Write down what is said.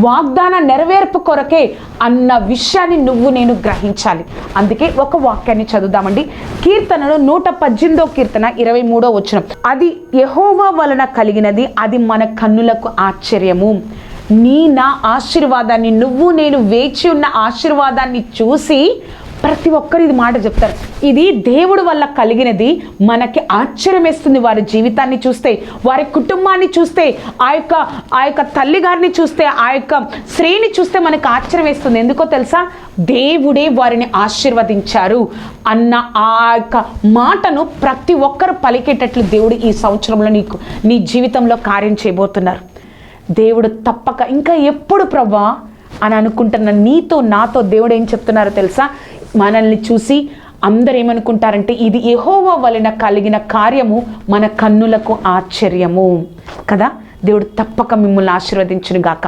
వాగ్దాన నెరవేర్పు కొరకే అన్న విషయాన్ని నువ్వు నేను గ్రహించాలి. అందుకే ఒక వాక్యాన్ని చదువుదామండి. కీర్తనలు 118 కీర్తన 23వ వచనం. అది యెహోవా వలన కలిగినది, అది మన కన్నులకు ఆశ్చర్యము. నా ఆశీర్వాదాన్ని, నువ్వు నేను వేచి ఉన్న ఆశీర్వాదాన్ని చూసి ప్రతి ఒక్కరు ఇది మాట చెప్తారు. ఇది దేవుడు వల్ల కలిగినది, మనకి ఆశ్చర్యం వేస్తుంది. వారి జీవితాన్ని చూస్తే, వారి కుటుంబాన్ని చూస్తే, ఆ యొక్క తల్లి గారిని చూస్తే, ఆ యొక్క స్త్రీని చూస్తే మనకు ఆశ్చర్యం వేస్తుంది. ఎందుకో తెలుసా? దేవుడే వారిని ఆశీర్వదించారు అన్న ఆ యొక్క మాటను ప్రతి ఒక్కరు పలికేటట్లు దేవుడు ఈ సంవత్సరంలో నీ జీవితంలో కార్యం చేయబోతున్నారు. దేవుడు తప్పక ఇంకా ఎప్పుడు ప్రభా అని అనుకుంటున్న నీతో నాతో దేవుడు ఏం చెప్తున్నారో తెలుసా? మనల్ని చూసి అందరు ఏమనుకుంటారంటే, ఇది యెహోవా వలన కలిగిన కార్యము మన కన్నులకు ఆశ్చర్యము కదా. దేవుడు తప్పక మిమ్మల్ని ఆశీర్వదించును గాక.